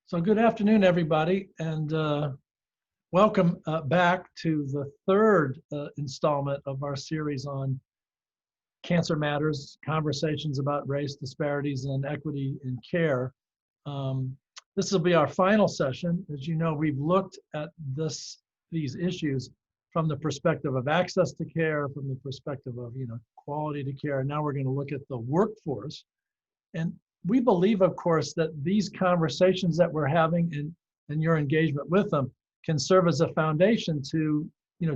So good afternoon, everybody, and welcome back to the third installment of our series on Cancer Matters, Conversations about Race, Disparities, and Equity in Care. This will be our final session. As you know, we've looked at these issues from the perspective of access to care, from the perspective of quality to care, and now we're going to look at the workforce. And we believe, of course, that these conversations that we're having and your engagement with them can serve as a foundation to,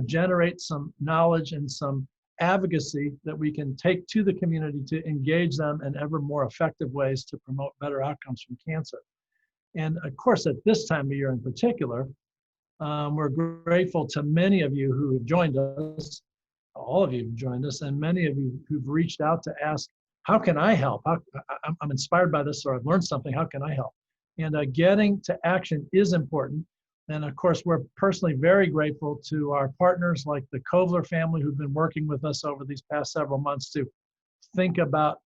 generate some knowledge and some advocacy that we can take to the community to engage them in ever more effective ways to promote better outcomes from cancer. And of course, at this time of year in particular, we're grateful to many of you who have joined us, all of you who joined us, and many of you who've reached out to ask, how can I help? I'm inspired by this, or I've learned something. How can I help? And getting to action is important. And of course, we're personally very grateful to our partners like the Kovler family who've been working with us over these past several months to think about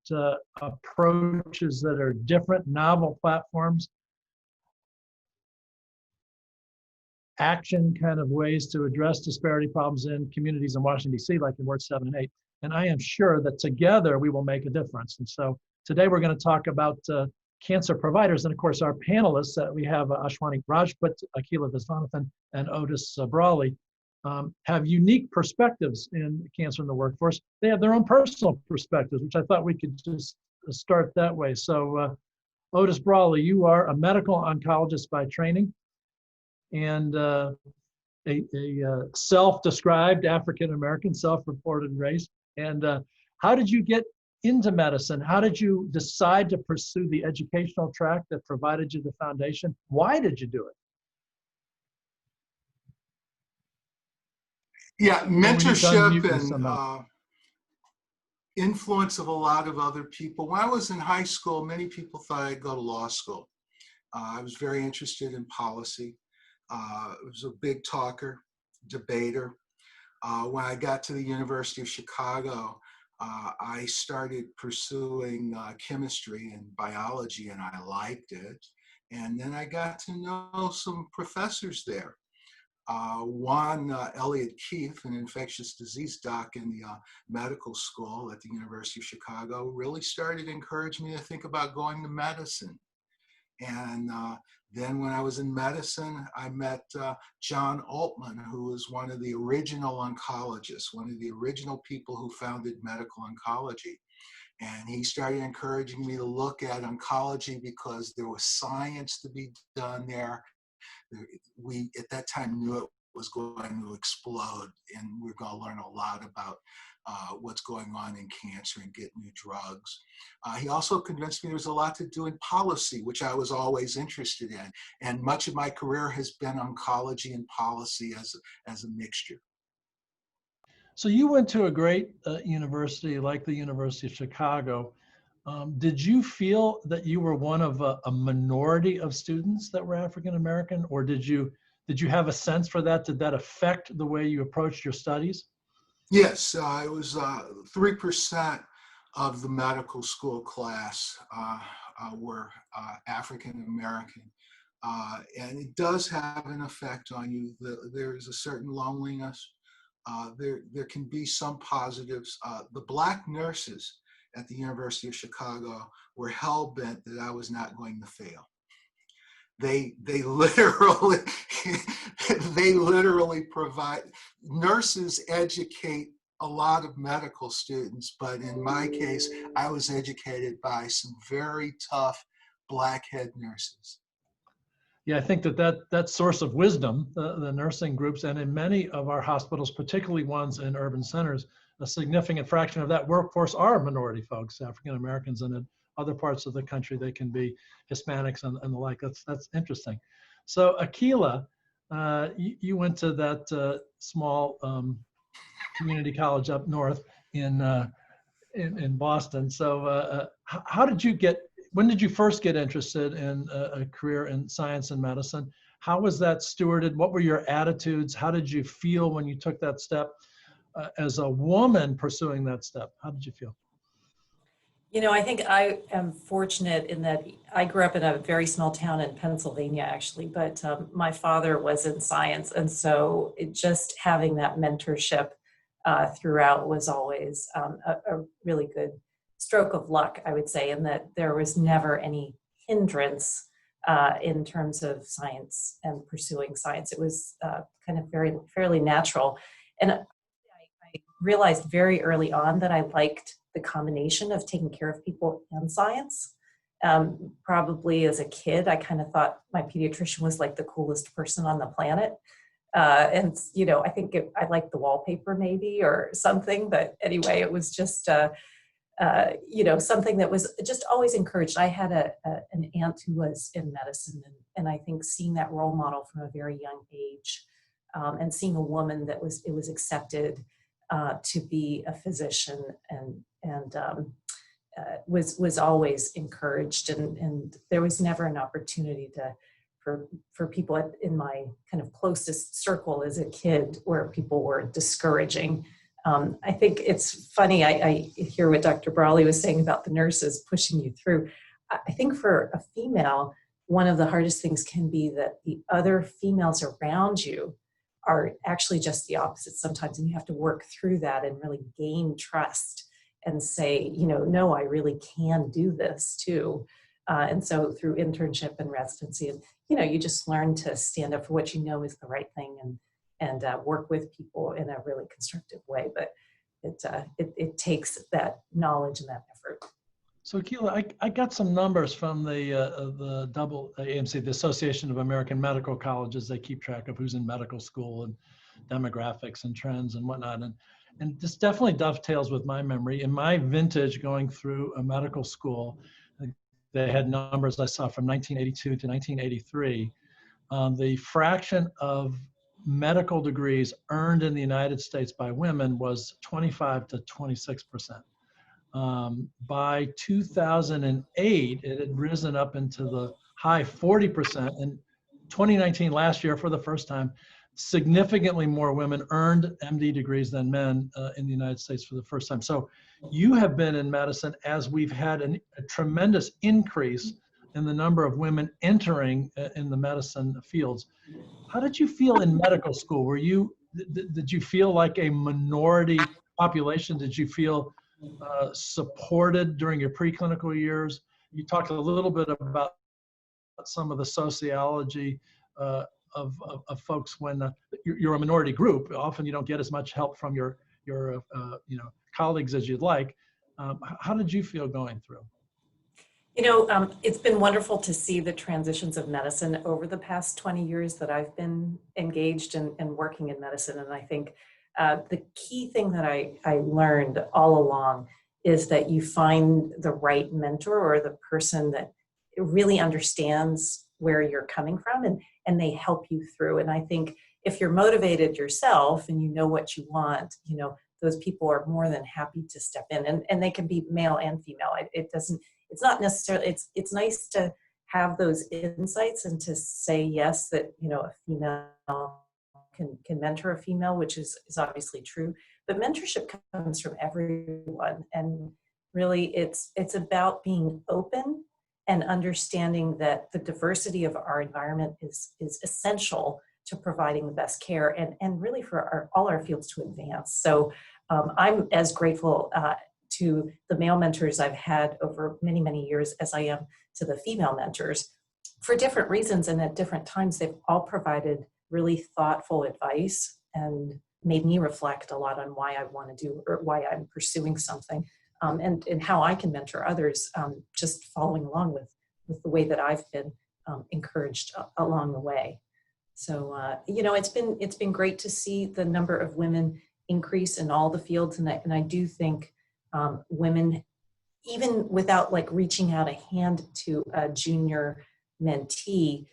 approaches that are different, novel platforms, action kind of ways to address disparity problems in communities in Washington, D.C., like in Wards 7 and 8. And I am sure that together we will make a difference. And so today we're going to talk about cancer providers. And of course, our panelists that we have, Ashwani Rajput, Akila Viswanathan, and Otis Brawley, have unique perspectives in cancer in the workforce. They have their own personal perspectives, which I thought we could just start that way. So Otis Brawley, you are a medical oncologist by training and a self-described African-American, self-reported race. And how did you get into medicine? How did you decide to pursue the educational track that provided you the foundation? Why did you do it? Yeah, mentorship and influence of a lot of other people. When I was in high school, many people thought I'd go to law school. I was very interested in policy. I was a big talker, debater. When I got to the University of Chicago, I started pursuing chemistry and biology, and I liked it. And then I got to know some professors there. One, Elliot Keefe, an infectious disease doc in the medical school at the University of Chicago, really started to encourage me to think about going to medicine. And then when I was in medicine, I met John Altman, who was one of the original oncologists, one of the original people who founded medical oncology. And he started encouraging me to look at oncology because there was science to be done there. We, at that time, knew it was going to explode, and we're going to learn a lot about what's going on in cancer and get new drugs. He also convinced me there was a lot to do in policy, which I was always interested in. And much of my career has been oncology and policy as a mixture. So you went to a great university like the University of Chicago. Did you feel that you were one of a minority of students that were African American, or did you have a sense for that? Did that affect the way you approached your studies? Yes, it was 3% of the medical school class were African American. And it does have an effect on you. There is a certain loneliness. There can be some positives. The Black nurses at the University of Chicago were hell-bent that I was not going to fail. They literally provide, nurses educate a lot of medical students, but in my case, I was educated by some very tough Black head nurses. Yeah, I think that source of wisdom, the nursing groups, and in many of our hospitals, particularly ones in urban centers, a significant fraction of that workforce are minority folks, African Americans, and in other parts of the country they can be Hispanics and the like. That's interesting. So Akila, you went to that small community college up north in Boston. So when did you first get interested in a career in science and medicine? How was that stewarded? What were your attitudes? How did you feel when you took that step? As a woman pursuing that step, how did you feel? I think I am fortunate in that I grew up in a very small town in Pennsylvania, actually, but my father was in science. And so just having that mentorship throughout was always a really good stroke of luck, I would say, in that there was never any hindrance in terms of science and pursuing science. It was kind of fairly natural. And I realized very early on that I liked the combination of taking care of people and science. Probably as a kid, I kind of thought my pediatrician was like the coolest person on the planet. I think I liked the wallpaper maybe or something, but anyway, it was just, something that was just always encouraged. I had an aunt who was in medicine, and I think seeing that role model from a very young age, and seeing a woman that it was accepted to be a physician and was always encouraged, and there was never an opportunity for people in my kind of closest circle as a kid where people were discouraging. I think it's funny, I hear what Dr. Brawley was saying about the nurses pushing you through. I think for a female, one of the hardest things can be that the other females around you are actually just the opposite sometimes, and you have to work through that and really gain trust and say, no, I really can do this too. And so through internship and residency, and you just learn to stand up for what you know is the right thing, and work with people in a really constructive way. But it takes that knowledge and that effort. So Akila, I got some numbers from the AAMC, the Association of American Medical Colleges. They keep track of who's in medical school and demographics and trends and whatnot. And this definitely dovetails with my memory. In my vintage going through a medical school, they had numbers I saw from 1982 to 1983. The fraction of medical degrees earned in the United States by women was 25 to 26%. By 2008, it had risen up into the high 40%. And 2019, last year, for the first time, significantly more women earned MD degrees than men in the United States for the first time. So you have been in medicine as we've had a tremendous increase in the number of women entering in the medicine fields. How did you feel in medical school? Did you feel like a minority population? Did you feel supported during your preclinical years? You talked a little bit about some of the sociology of folks when you're a minority group. Often you don't get as much help from your colleagues as you'd like. How did you feel going through? It's been wonderful to see the transitions of medicine over the past 20 years that I've been engaged and working in medicine. And I think the key thing that I learned all along is that you find the right mentor or the person that really understands where you're coming from, and they help you through. And I think if you're motivated yourself and you know what you want, those people are more than happy to step in, and they can be male and female. It's not necessarily, it's nice to have those insights and to say yes, that, a female can mentor a female, which is obviously true, but mentorship comes from everyone. And really it's about being open and understanding that the diversity of our environment is essential to providing the best care and really for all our fields to advance. So I'm as grateful to the male mentors I've had over many, many years as I am to the female mentors for different reasons. And at different times, they've all provided really thoughtful advice and made me reflect a lot on why I want to do or why I'm pursuing something, and how I can mentor others, just following along with the way that I've been encouraged along the way. So, it's been great to see the number of women increase in all the fields. And I do think women, even without like reaching out a hand to a junior mentee,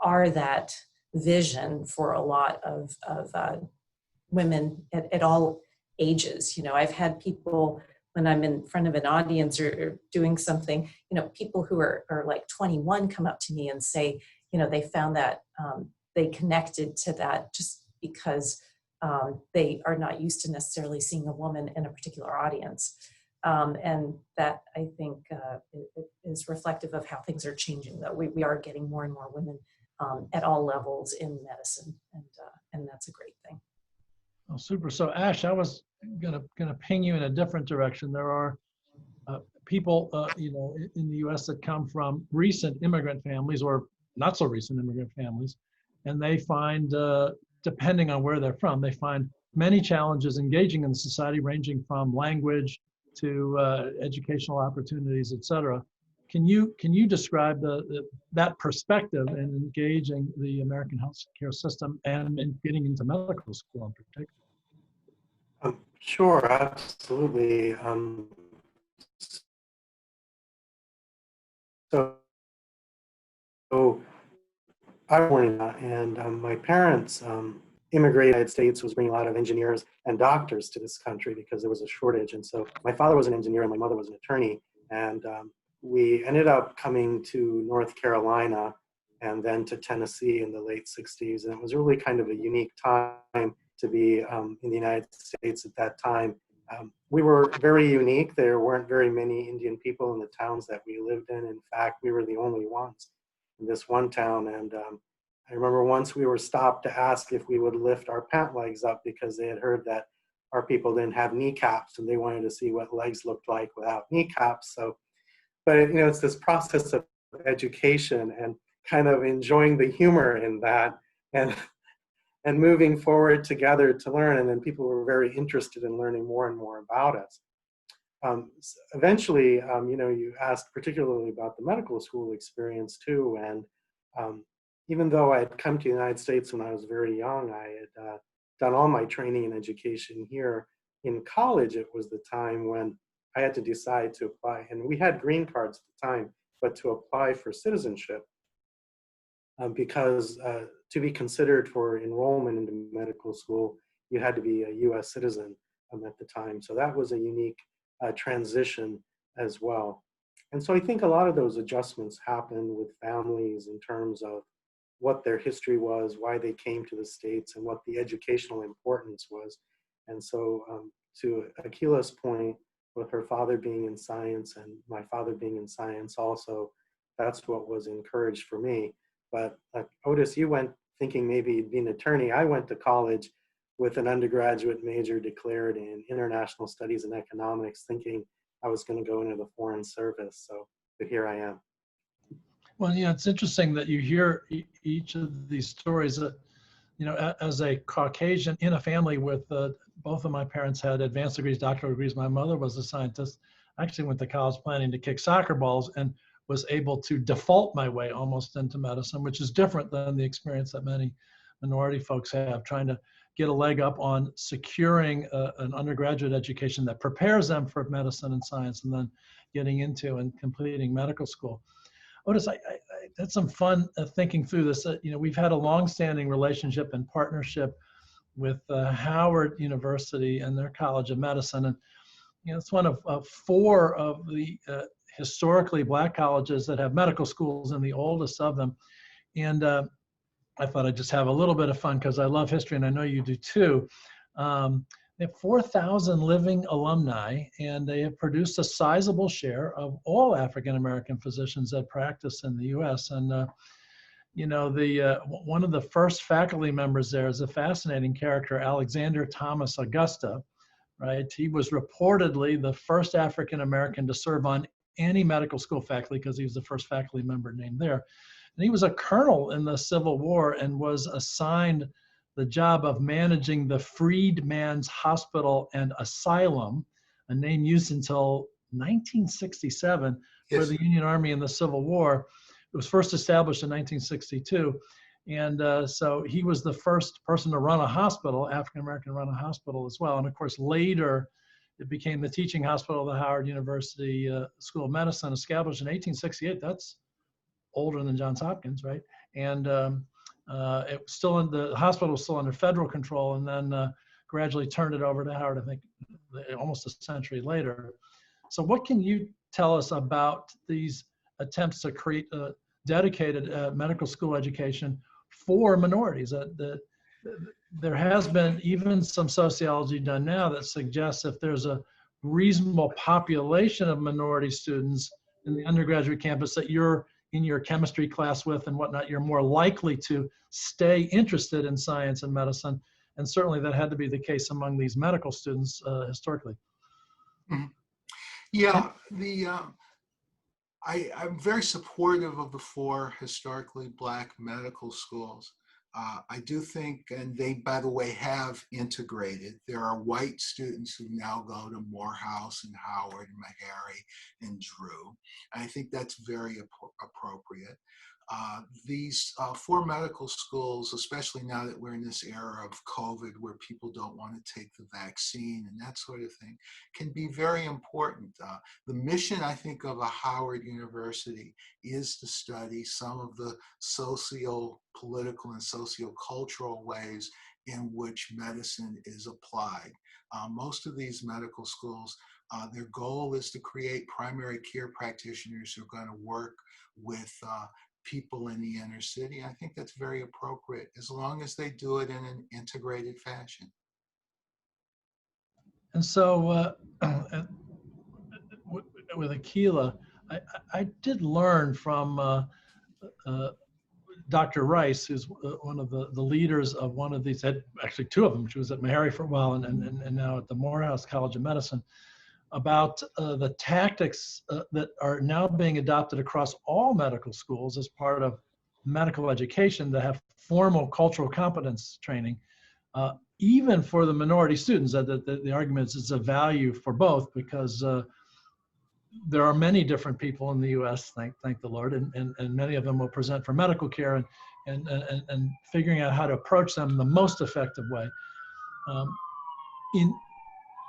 are that vision for a lot of women at all ages. I've had people, when I'm in front of an audience or doing something, people who are like 21 come up to me and say, they found that they connected to that just because they are not used to necessarily seeing a woman in a particular audience. And that, I think, is reflective of how things are changing, that we are getting more and more women at all levels in medicine, and that's a great thing. Oh, super. So Ash, I was gonna ping you in a different direction. There are people, in the U.S. that come from recent immigrant families or not so recent immigrant families, and they find, depending on where they're from, they find many challenges engaging in the society, ranging from language to educational opportunities, et cetera. Can you describe that perspective in engaging the American healthcare system and in getting into medical school in particular? Sure, absolutely. So I was born in that, and my parents immigrated to the United States, was bringing a lot of engineers and doctors to this country because there was a shortage. And so my father was an engineer and my mother was an attorney. And we ended up coming to North Carolina and then to Tennessee in the late 60s. And it was really kind of a unique time to be in the United States at that time. We were very unique. There weren't very many Indian people in the towns that we lived in. In fact, we were the only ones in this one town. And I remember once we were stopped to ask if we would lift our pant legs up because they had heard that our people didn't have kneecaps and they wanted to see what legs looked like without kneecaps. So, but it's this process of education and kind of enjoying the humor in that and moving forward together to learn. And then people were very interested in learning more and more about us. Eventually, you asked particularly about the medical school experience too. And even though I had come to the United States when I was very young, I had done all my training and education here. In college, it was the time when I had to decide to apply. And we had green cards at the time, but to apply for citizenship because to be considered for enrollment into medical school, you had to be a US citizen at the time. So that was a unique transition as well. And so I think a lot of those adjustments happened with families in terms of what their history was, why they came to the States, and what the educational importance was. And so to Akila's point, with her father being in science and my father being in science also, that's what was encouraged for me. But Otis, you went thinking maybe you'd be an attorney. I went to college with an undergraduate major declared in international studies and economics, thinking I was going to go into the foreign service. So here I am. Well, it's interesting that you hear each of these stories. As a Caucasian in a family with both of my parents had advanced degrees, doctoral degrees. My mother was a scientist. I actually went to college planning to kick soccer balls and was able to default my way almost into medicine, which is different than the experience that many minority folks have, trying to get a leg up on securing an undergraduate education that prepares them for medicine and science, and then getting into and completing medical school. Otis, I had some fun thinking through this. We've had a long-standing relationship and partnership with Howard University and their College of Medicine, and it's one of four of the historically Black colleges that have medical schools, and the oldest of them. And I thought I'd just have a little bit of fun because I love history, and I know you do too. They have 4,000 living alumni, and they have produced a sizable share of all African-American physicians that practice in the U.S. And, one of the first faculty members there is a fascinating character, Alexander Thomas Augusta, right? He was reportedly the first African-American to serve on any medical school faculty because he was the first faculty member named there. And he was a colonel in the Civil War and was assigned the job of managing the Freedman's Hospital and Asylum, a name used until 1967 for the Union Army in the Civil War. It was first established in 1962. And so he was the first person to run a hospital, African-American run a hospital as well. And of course, later it became the teaching hospital of the Howard University School of Medicine, established in 1868. That's older than Johns Hopkins, right? And it was still the hospital was still under federal control, and then gradually turned it over to Howard, I think, almost a century later. So what can you tell us about these attempts to create a dedicated medical school education for minorities? There has been even some sociology done now that suggests if there's a reasonable population of minority students in the undergraduate campus that you're in your chemistry class with and whatnot, you're more likely to stay interested in science and medicine. And certainly that had to be the case among these medical students historically. Mhm. Yeah, I'm very supportive of the 4 historically Black medical schools. I do think, and they, by the way, have integrated. There are white students who now go to Morehouse and Howard and Meharry and Drew. I think that's very appropriate. These 4 medical schools, especially now that we're in this era of COVID where people don't want to take the vaccine and that sort of thing, can be very important. The mission, I think, of a Howard University is to study some of the socio-political and socio-cultural ways in which medicine is applied. Most of these medical schools, their goal is to create primary care practitioners who are going to work with people in the inner city. I think that's very appropriate as long as they do it in an integrated fashion. And so with Akila, I did learn from Dr. Rice, who's one of the leaders of one of these, actually 2 of them. She was at Meharry for a while and now at the Morehouse College of Medicine, about the tactics that are now being adopted across all medical schools as part of medical education to have formal cultural competence training, even for the minority students. The argument is it's a value for both because there are many different people in the U.S., thank the Lord, and many of them will present for medical care and figuring out how to approach them the most effective way.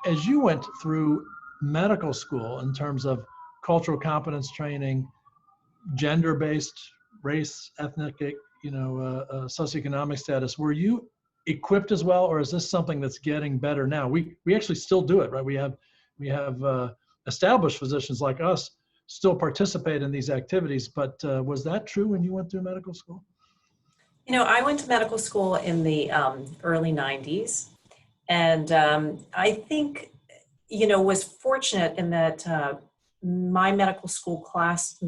As you went through medical school in terms of cultural competence training, gender-based, race, ethnic, socioeconomic status, were you equipped as well, or is this something that's getting better now? We actually still do it, right? We have established physicians like us still participate in these activities, but was that true when you went through medical school? I went to medical school in the early 90s. And I think, was fortunate in that my medical school class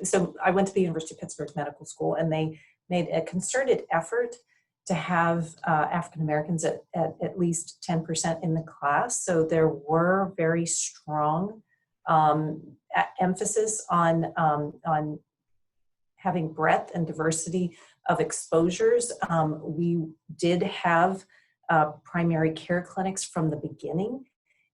so I went to the University of Pittsburgh Medical School, and they made a concerted effort to have African Americans at least 10% in the class. So there were very strong emphasis on having breadth and diversity of exposures. We did have primary care clinics from the beginning,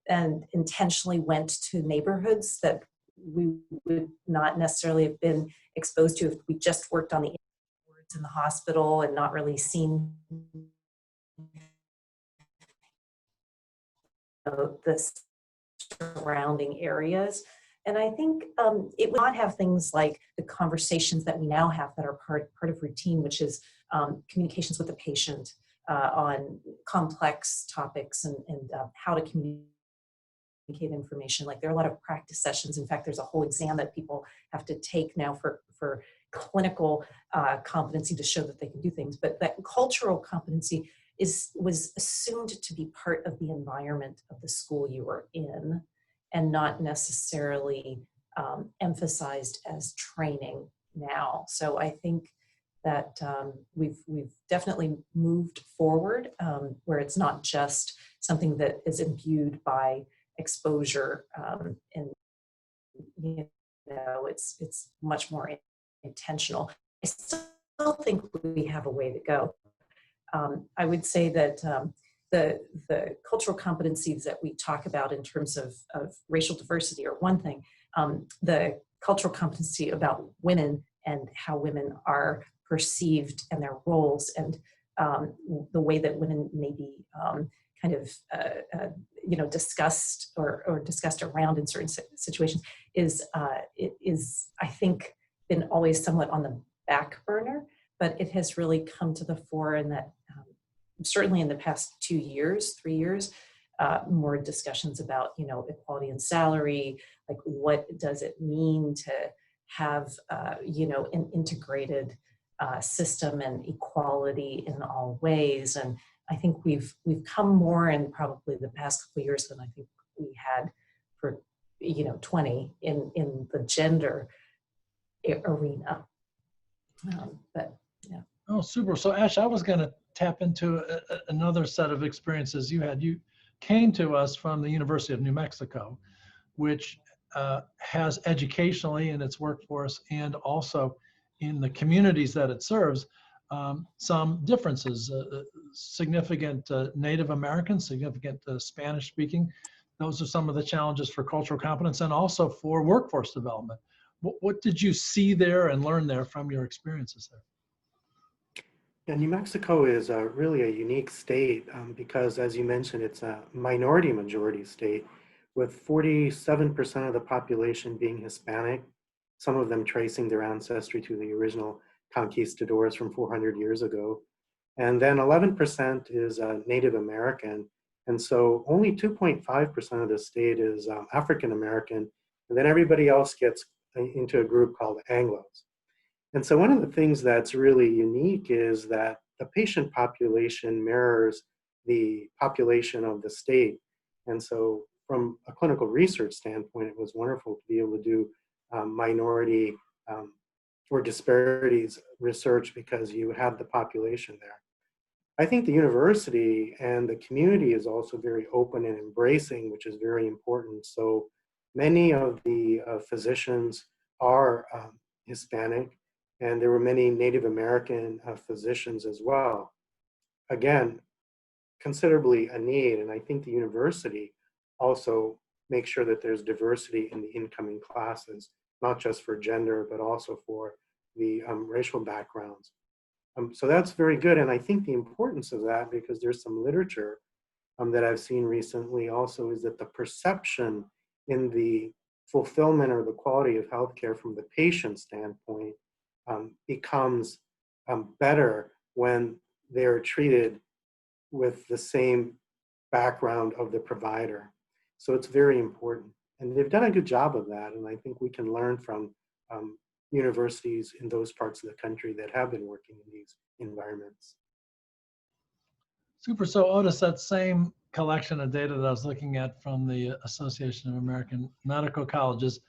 and intentionally went to neighborhoods that we would not necessarily have been exposed to if we just worked on the wards in the hospital and not really seen the surrounding areas. And I think it would not have things like the conversations that we now have that are part of routine, which is communications with the patient on complex topics and how to communicate information. Like there are a lot of practice sessions. In fact, there's a whole exam that people have to take now for clinical competency to show that they can do things. But that cultural competency was assumed to be part of the environment of the school you were in, and not necessarily emphasized as training now. So I think that we've definitely moved forward where it's not just something that is imbued by exposure, and it's much more intentional. I still think we have a way to go. I would say that the cultural competencies that we talk about in terms of racial diversity are one thing. The cultural competency about women and how women are perceived and their roles, and the way that women may be discussed or discussed around in certain situations is I think been always somewhat on the back burner, but it has really come to the fore in that certainly in the past 2 years, 3 years, more discussions about, equality in salary, like what does it mean to have, an integrated system and equality in all ways. And I think we've come more in probably the past couple of years than I think we had for 20 in the gender arena. But yeah. Oh, super. So Ash, I was going to tap into another set of experiences you had. You came to us from the University of New Mexico, which has educationally in its workforce and also in the communities that it serves, some differences, significant Native Americans, significant Spanish speaking. Those are some of the challenges for cultural competence and also for workforce development. What did you see there and learn there from your experiences there? Yeah, New Mexico is really a unique state because, as you mentioned, it's a minority majority state with 47% of the population being Hispanic, some of them tracing their ancestry to the original conquistadors from 400 years ago. And then 11% is Native American. And so only 2.5% of the state is African American. And then everybody else gets into a group called Anglos. And so one of the things that's really unique is that the patient population mirrors the population of the state. And so from a clinical research standpoint, it was wonderful to be able to do minority or disparities research because you have the population there. I think the university and the community is also very open and embracing, which is very important. So many of the physicians are Hispanic, and there were many Native American physicians as well. Again, considerably a need, and I think the university also makes sure that there's diversity in the incoming classes, not just for gender, but also for the racial backgrounds. So that's very good, and I think the importance of that, because there's some literature that I've seen recently also, is that the perception in the fulfillment or the quality of healthcare from the patient standpoint becomes better when they're treated with the same background of the provider. So it's very important. And they've done a good job of that. And I think we can learn from universities in those parts of the country that have been working in these environments. Super. So Otis, that same collection of data that I was looking at from the Association of American Medical Colleges,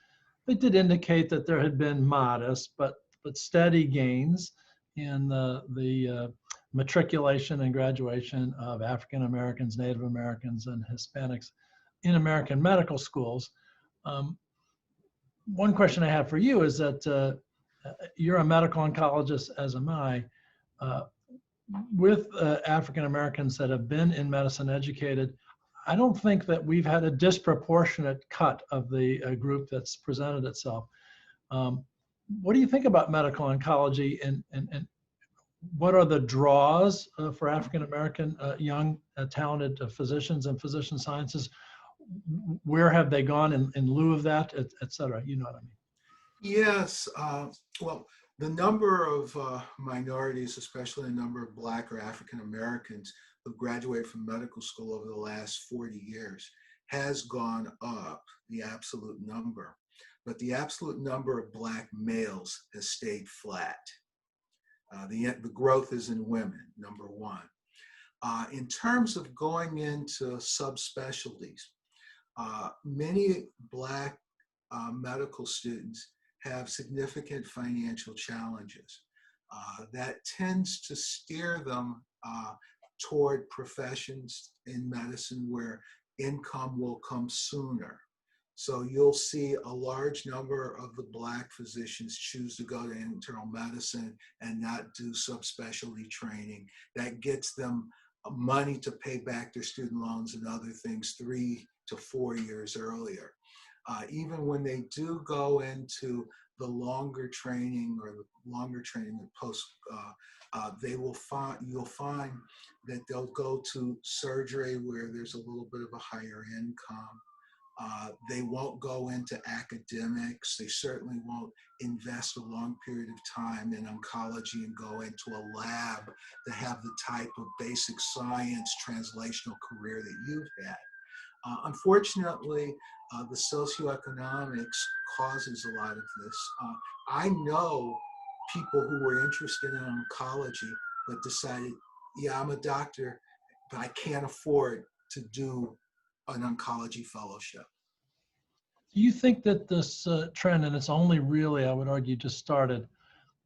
it did indicate that there had been modest but steady gains in the matriculation and graduation of African Americans, Native Americans, and Hispanics in American medical schools. One question I have for you is that you're a medical oncologist, as am I. With African Americans that have been in medicine educated, I don't think that we've had a disproportionate cut of the group that's presented itself. What do you think about medical oncology, and what are the draws for African American young talented physicians and physician sciences? Where have they gone in lieu of that, et cetera? You know what I mean? Yes. Well, the number of minorities, especially the number of Black or African Americans who graduate from medical school over the last 40 years has gone up, the absolute number. But the absolute number of Black males has stayed flat. The growth is in women, number one. In terms of going into subspecialties, many Black medical students have significant financial challenges. That tends to steer them toward professions in medicine where income will come sooner. So you'll see a large number of the Black physicians choose to go to internal medicine and not do subspecialty training. That gets them money to pay back their student loans and other things 3 to 4 years earlier. Even when they do go into the longer training or the longer training post, you'll find that they'll go to surgery where there's a little bit of a higher income. They won't go into academics. They certainly won't invest a long period of time in oncology and go into a lab to have the type of basic science translational career that you've had. Unfortunately, the socioeconomics causes a lot of this. I know people who were interested in oncology but decided, yeah, I'm a doctor, but I can't afford to do an oncology fellowship. Do you think that this trend, and it's only really, I would argue, just started,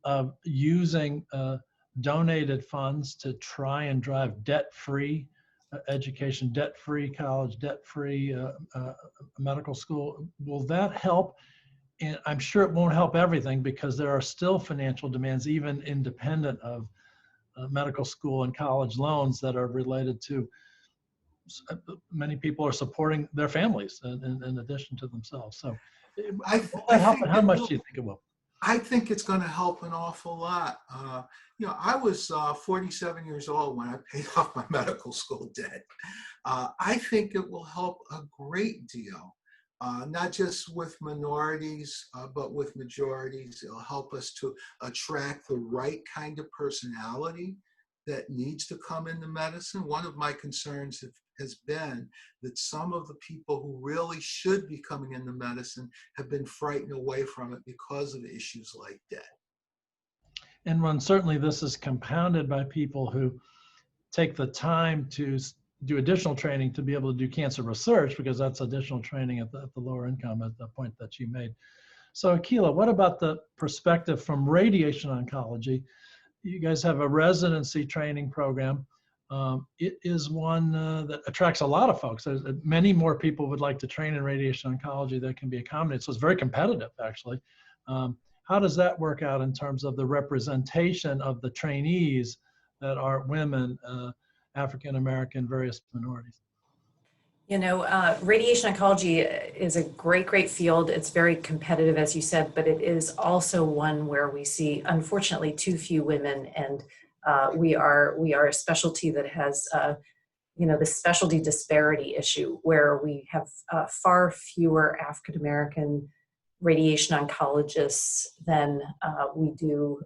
of using donated funds to try and drive debt-free education, debt-free college, debt-free medical school, will that help? And I'm sure it won't help everything because there are still financial demands, even independent of medical school and college loans, that are related to many people are supporting their families in addition to themselves. So will that help, and how much do you think it will? I think it's going to help an awful lot. I was 47 years old when I paid off my medical school debt. I think it will help a great deal, not just with minorities, but with majorities. It'll help us to attract the right kind of personality that needs to come into medicine. One of my concerns has been that some of the people who really should be coming into medicine have been frightened away from it because of issues like debt. And when certainly this is compounded by people who take the time to do additional training to be able to do cancer research, because that's additional training at the lower income, at the point that you made. So Akila, what about the perspective from radiation oncology? You guys have a residency training program. It is one that attracts a lot of folks. There's many more people would like to train in radiation oncology that can be accommodated. So it's very competitive, actually. How does that work out in terms of the representation of the trainees that are women, African American, various minorities? You know, radiation oncology is a great field. It's very competitive, as you said, but it is also one where we see, unfortunately, too few women, and we are a specialty that has, the specialty disparity issue, where we have far fewer African American radiation oncologists than we do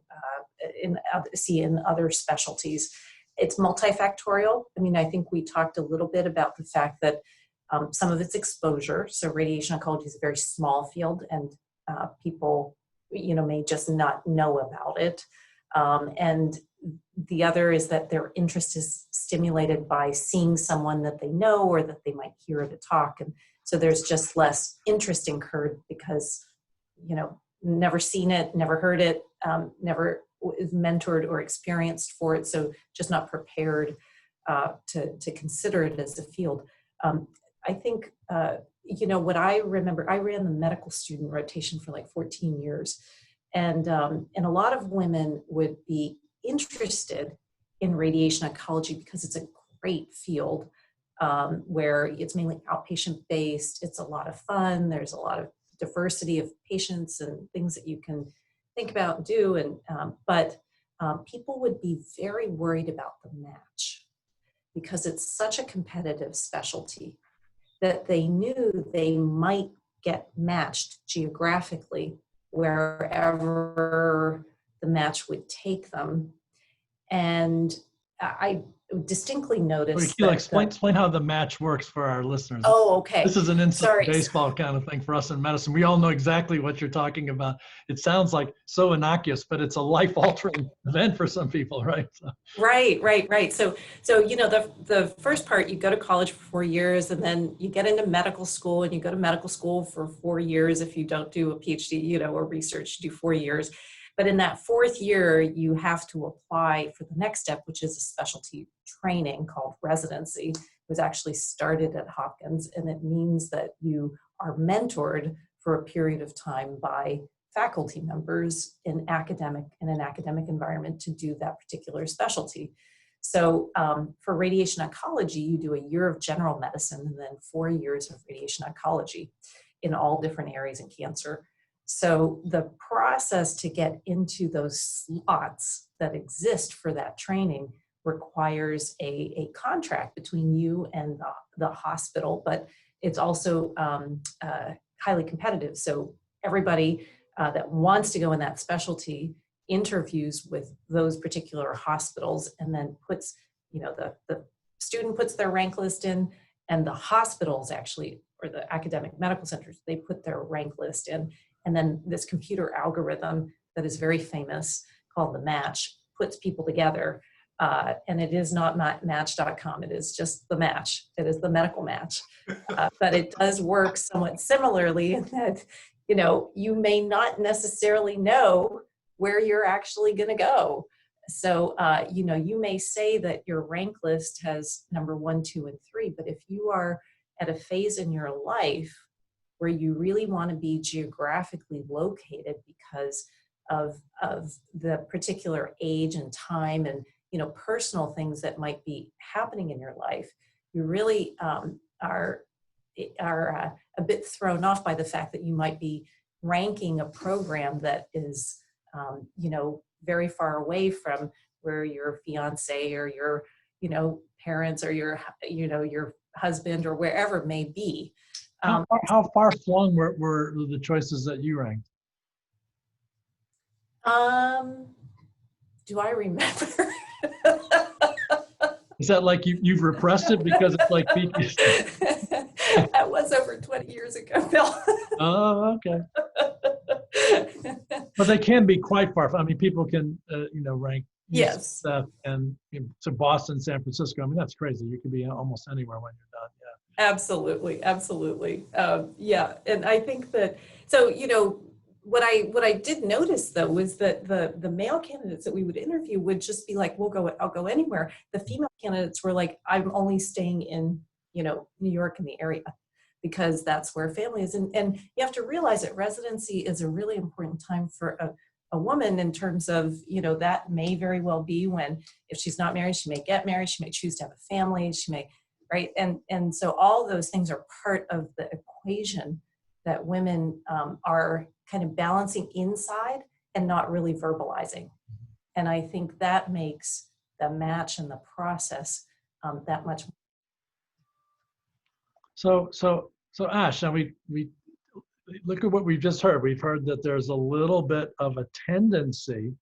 see in other specialties. It's multifactorial. I mean, I think we talked a little bit about the fact that some of its exposure. So radiation oncology is a very small field, and people, may just not know about it. And the other is that their interest is stimulated by seeing someone that they know or that they might hear at a talk. And so there's just less interest incurred because, never seen it, never heard it, never is mentored or experienced for it. So just not prepared to consider it as a field. I think, what I remember, I ran the medical student rotation for like 14 years. And a lot of women would be interested in radiation oncology because it's a great field where it's mainly outpatient based. It's a lot of fun. There's a lot of diversity of patients and things that you can think about and do. And but people would be very worried about the match because it's such a competitive specialty that they knew they might get matched geographically wherever the match would take them. And I distinctly noticed Akila, explain how the match works for our listeners. Oh, okay. This is an inside baseball kind of thing for us in medicine. We all know exactly what you're talking about. It sounds like so innocuous, but it's a life-altering event for some people, right? So. Right. So the first part, you go to college for 4 years, and then you get into medical school, and you go to medical school for 4 years. If you don't do a Ph.D, or research, you do 4 years. But in that fourth year, you have to apply for the next step, which is a specialty training called residency. It was actually started at Hopkins, and it means that you are mentored for a period of time by faculty members in an academic environment to do that particular specialty. So for radiation oncology, you do a year of general medicine and then 4 years of radiation oncology in all different areas in cancer. So the process to get into those slots that exist for that training requires a contract between you and the hospital, but it's also highly competitive. So everybody that wants to go in that specialty interviews with those particular hospitals, and then puts, the student puts their rank list in, and the hospitals actually, or the academic medical centers, they put their rank list in. And then this computer algorithm that is very famous called the match puts people together. And it is not match.com. It is just the match. It is the medical match. But it does work somewhat similarly in that, you know, you may not necessarily know where you're actually going to go. So, you know, you may say that your rank list has number 1, 2, and 3, but if you are at a phase in your life where you really want to be geographically located because of the particular age and time and, you know, personal things that might be happening in your life, you really are a bit thrown off by the fact that you might be ranking a program that is, you know, very far away from where your fiance or your, you know, parents or your, you know, your husband or wherever it may be. How far flung were the choices that you ranked? Do I remember? Is that like you've repressed it because it's like That was over 20 years ago, Bill. Oh, okay. But they can be quite far. I mean, people can, you know, rank Yes. stuff and you know, to Boston, San Francisco. I mean, that's crazy. You can be almost anywhere when you're done. Yeah. Absolutely, absolutely. Yeah, and I think that, so, you know, what I did notice though was that the male candidates that we would interview would just be like, I'll go anywhere. The female candidates were like, I'm only staying in, you know, New York in the area because that's where family is. And you have to realize that residency is a really important time for a woman in terms of, you know, that may very well be when, if she's not married, she may get married, she may choose to have a family, she may, right? And so all those things are part of the equation that women are kind of balancing inside and not really verbalizing. And I think that makes the match and the process that much. So Ash, now we look at what we've just heard. We've heard that there's a little bit of a tendency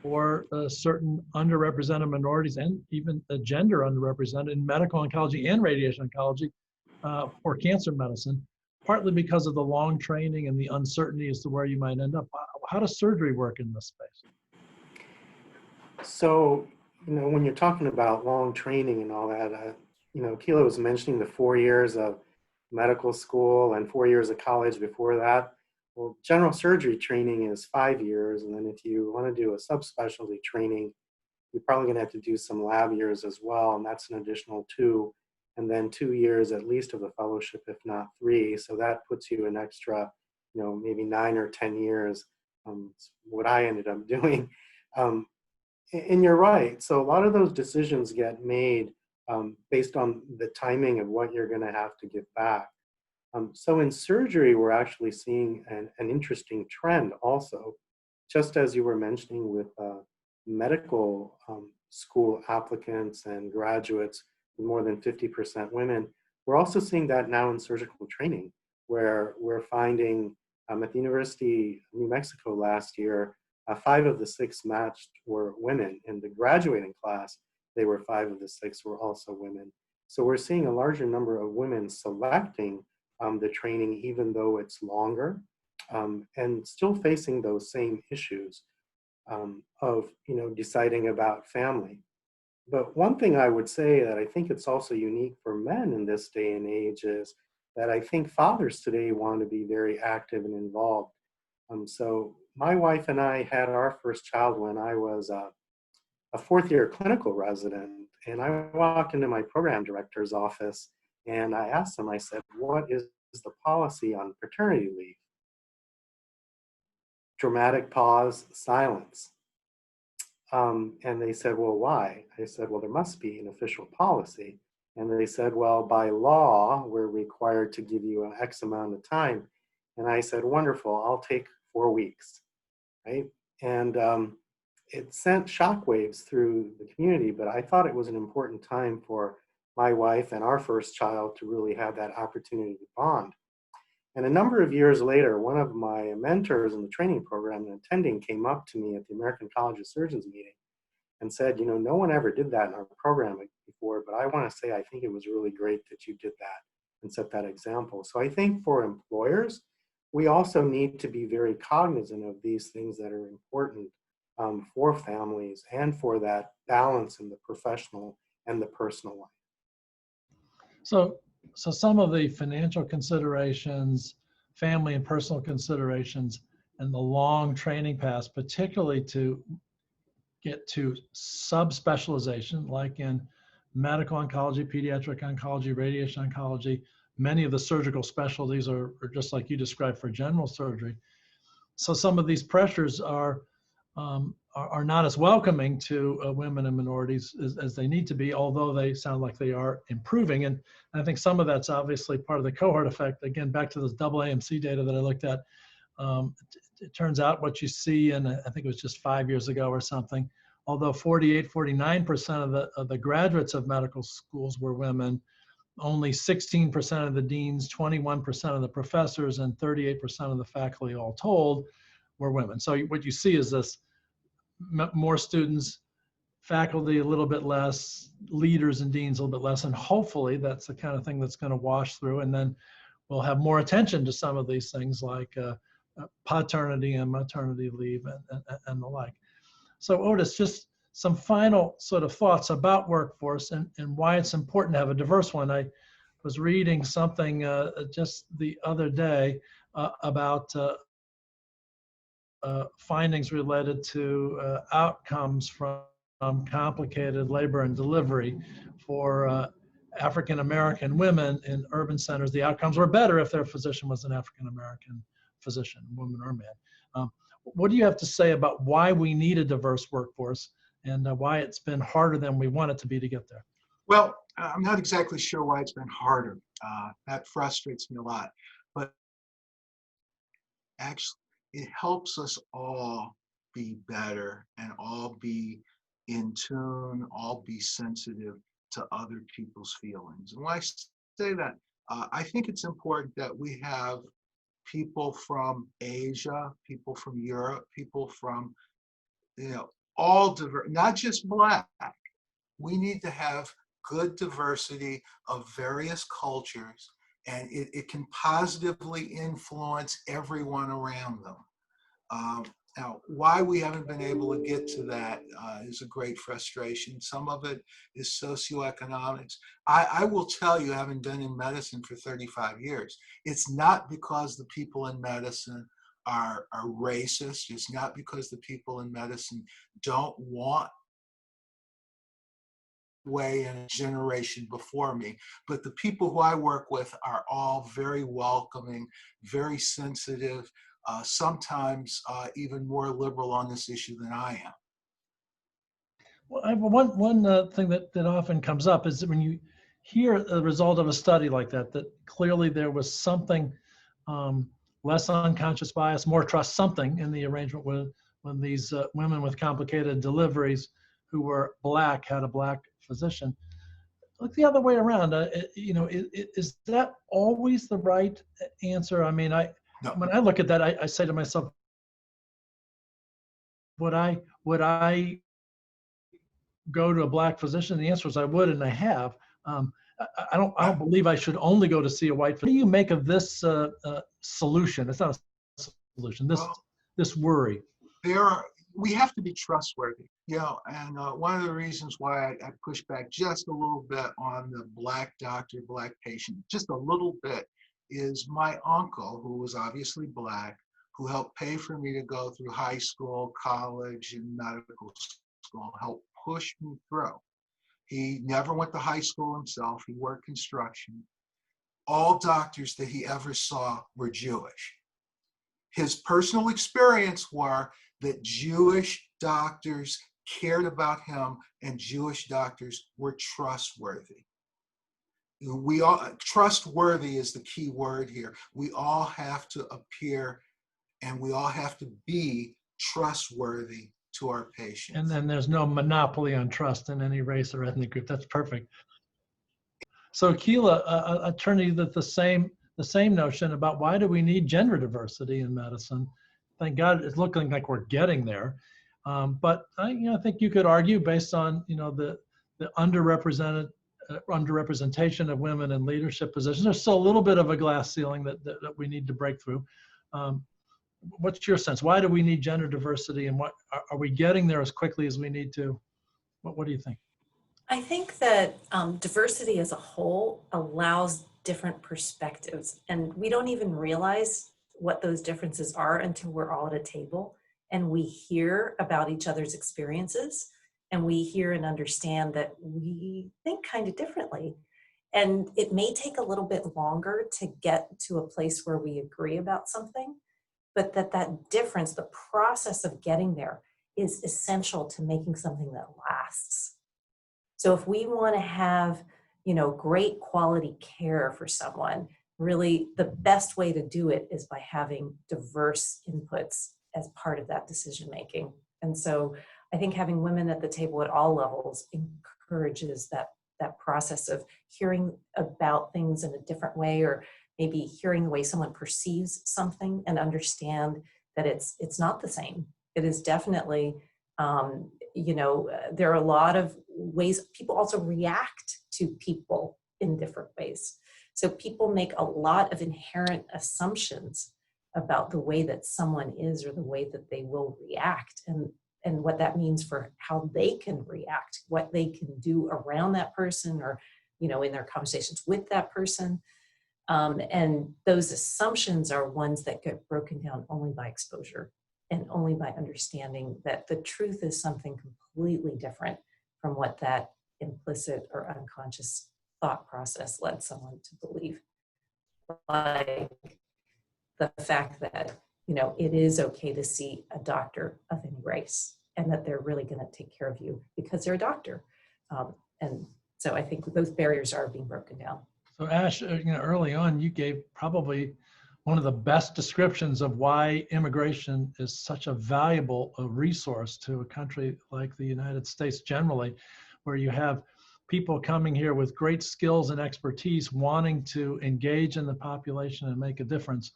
for certain underrepresented minorities and even a gender underrepresented in medical oncology and radiation oncology for cancer medicine, partly because of the long training and the uncertainty as to where you might end up. How does surgery work in this space? So, you know, when you're talking about long training and all that, you know, Akila was mentioning the 4 years of medical school and 4 years of college before that. Well, general surgery training is 5 years. And then if you want to do a subspecialty training, you're probably going to have to do some lab years as well. And that's an additional 2. And then 2 years at least of a fellowship, if not 3. So that puts you an extra, you know, maybe 9 or 10 years. What I ended up doing. And you're right. So a lot of those decisions get made based on the timing of what you're going to have to give back. So in surgery, we're actually seeing an interesting trend also, just as you were mentioning with medical school applicants and graduates, more than 50% women. We're also seeing that now in surgical training, where we're finding at the University of New Mexico last year, 5 of the 6 matched were women. In the graduating class, they were 5 of the 6 were also women. So we're seeing a larger number of women selecting the training, even though it's longer, and still facing those same issues of, you know, deciding about family. But one thing I would say that I think it's also unique for men in this day and age is that I think fathers today want to be very active and involved. So my wife and I had our first child when I was a 4th-year clinical resident, and I walked into my program director's office and I asked him, I said, what is the policy on paternity leave? Dramatic pause, silence. And they said, well, why? I said, well, there must be an official policy. And they said, well, by law, we're required to give you an X amount of time. And I said, wonderful, I'll take 4 weeks, right? And it sent shockwaves through the community, but I thought it was an important time for my wife and our first child to really have that opportunity to bond. And a number of years later, one of my mentors in the training program, an attending, came up to me at the American College of Surgeons meeting and said, you know, no one ever did that in our program before, but I want to say I think it was really great that you did that and set that example. So I think for employers, we also need to be very cognizant of these things that are important for families and for that balance in the professional and the personal life. So some of the financial considerations, family and personal considerations, and the long training paths, particularly to get to subspecialization, like in medical oncology, pediatric oncology, radiation oncology. Many of the surgical specialties are just like you described for general surgery. So some of these pressures are not as welcoming to women and minorities as they need to be, although they sound like they are improving. And I think some of that's obviously part of the cohort effect. Again, back to this double AMC data that I looked at, it turns out what you see, and I think it was just 5 years ago or something, although 49% of the graduates of medical schools were women, only 16% of the deans, 21% of the professors, and 38% of the faculty all told were women. So what you see is this more students, faculty a little bit less, leaders and deans a little bit less, and hopefully that's the kind of thing that's going to wash through, and then we'll have more attention to some of these things like paternity and maternity leave and the like. So Otis, just some final sort of thoughts about workforce and why it's important to have a diverse one. I was reading something just the other day about findings related to outcomes from complicated labor and delivery for African American women in urban centers. The outcomes were better if their physician was an African American physician, woman or man. What do you have to say about why we need a diverse workforce and why it's been harder than we want it to be to get there? Well, I'm not exactly sure why it's been harder. That frustrates me a lot. But actually, it helps us all be better and all be in tune, all be sensitive to other people's feelings. And when I say that, I think it's important that we have people from Asia, people from Europe, people from, all diverse, not just Black. We need to have good diversity of various cultures, and it can positively influence everyone around them. Now, why we haven't been able to get to that is a great frustration. Some of it is socioeconomics. I will tell you, having been in medicine for 35 years, it's not because the people in medicine are racist. It's not because the people in medicine don't want way in a generation before me, but the people who I work with are all very welcoming, very sensitive, sometimes even more liberal on this issue than I am. Well, one thing that often comes up is that when you hear the result of a study like that clearly there was something less unconscious bias, more trust, something in the arrangement when these women with complicated deliveries who were Black had a Black physician. Look the other way around. Is that always the right answer? I mean, No. When I look at that, I say to myself, would I go to a Black physician? The answer is I would, and I have. I don't believe I should only go to see a white physician. What do you make of this solution? It's not a solution. This worry. We have to be trustworthy, and one of the reasons why I push back just a little bit on the Black doctor, Black patient, just a little bit, is my uncle, who was obviously Black, who helped pay for me to go through high school, college, and medical school, helped push me through. He never went to high school himself. He worked construction. All doctors that he ever saw were Jewish. His personal experience were that Jewish doctors cared about him and Jewish doctors were trustworthy. Trustworthy is the key word here. We all have to appear and we all have to be trustworthy to our patients. And then there's no monopoly on trust in any race or ethnic group. That's perfect. So Akila, I turn to you the same notion about why do we need gender diversity in medicine? Thank God it's looking like we're getting there. But I think you could argue based on the underrepresentation of women in leadership positions. There's still a little bit of a glass ceiling that we need to break through. what's your sense? Why do we need gender diversity, and what are we getting there as quickly as we need to? What do you think? I think that diversity as a whole allows different perspectives, and we don't even realize what those differences are until we're all at a table and we hear about each other's experiences, and we hear and understand that we think kind of differently. And it may take a little bit longer to get to a place where we agree about something, but that difference, the process of getting there, is essential to making something that lasts. So if we want to have, great quality care for someone, really the best way to do it is by having diverse inputs as part of that decision making. And so I think having women at the table at all levels encourages that process of hearing about things in a different way, or maybe hearing the way someone perceives something and understand that it's not the same. It is definitely, there are a lot of ways people also react to people in different ways. So people make a lot of inherent assumptions about the way that someone is or the way that they will react, and what that means for how they can react, what they can do around that person, or, in their conversations with that person. And those assumptions are ones that get broken down only by exposure and only by understanding that the truth is something completely different from what that implicit or unconscious thought process led someone to believe. Like the fact that, it is okay to see a doctor of any race, and that they're really going to take care of you because they're a doctor. And so I think those barriers are being broken down. So Ash, early on, you gave probably one of the best descriptions of why immigration is such a valuable resource to a country like the United States generally, where you have people coming here with great skills and expertise wanting to engage in the population and make a difference.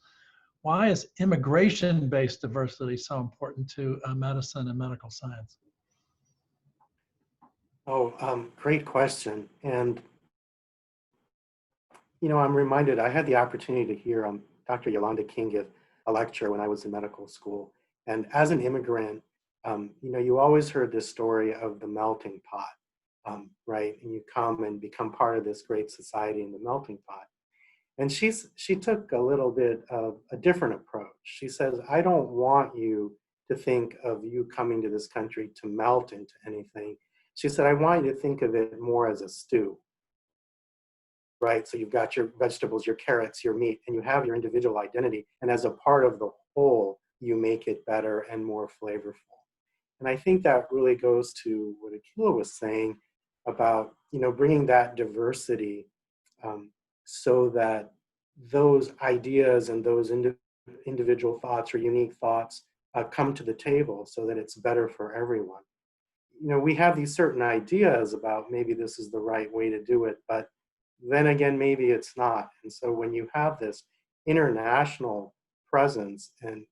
Why is immigration-based diversity so important to medicine and medical science? Great question. And, I'm reminded, I had the opportunity to hear Dr. Yolanda King give a lecture when I was in medical school. And as an immigrant, you always heard this story of the melting pot, right? And you come and become part of this great society in the melting pot. And she took a little bit of a different approach. She says, I don't want you to think of you coming to this country to melt into anything. She said, I want you to think of it more as a stew, right? So you've got your vegetables, your carrots, your meat, and you have your individual identity. And as a part of the whole, you make it better and more flavorful. And I think that really goes to what Akila was saying about, bringing that diversity so that those ideas and those individual thoughts or unique thoughts come to the table so that it's better for everyone. We have these certain ideas about maybe this is the right way to do it, but then again, maybe it's not. And so when you have this international presence and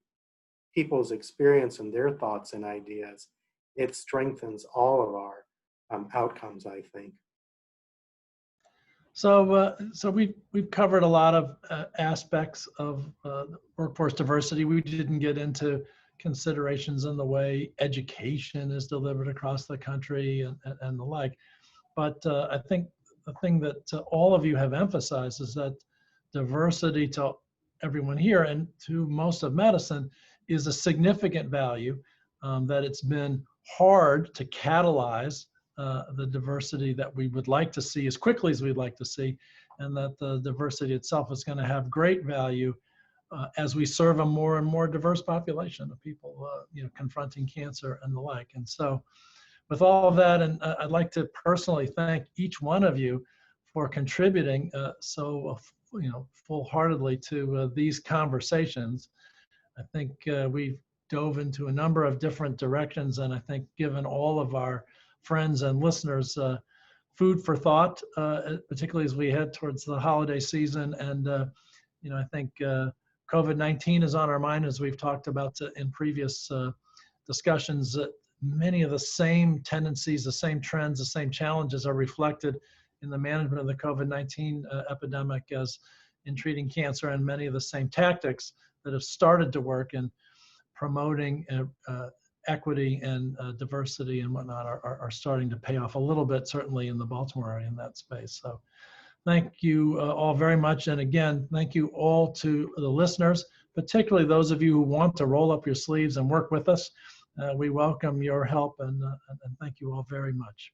people's experience and their thoughts and ideas, it strengthens all of our outcomes, I think. So we've covered a lot of aspects of workforce diversity. We didn't get into considerations in the way education is delivered across the country and the like. But I think the thing that all of you have emphasized is that diversity to everyone here and to most of medicine is a significant value, that it's been hard to catalyze the diversity that we would like to see as quickly as we'd like to see, and that the diversity itself is going to have great value as we serve a more and more diverse population of people, confronting cancer and the like. And so with all of that, and I'd like to personally thank each one of you for contributing so full-heartedly to these conversations. I think we've dove into a number of different directions, and I think given all of our friends and listeners food for thought, particularly as we head towards the holiday season. And I think COVID-19 is on our mind, as we've talked about in previous discussions. Many of the same tendencies, the same trends, the same challenges are reflected in the management of the COVID-19 epidemic as in treating cancer, and many of the same tactics that have started to work in promoting equity and diversity and whatnot are starting to pay off a little bit, certainly in the Baltimore area in that space. So thank you all very much. And again, thank you all to the listeners, particularly those of you who want to roll up your sleeves and work with us. We welcome your help and thank you all very much.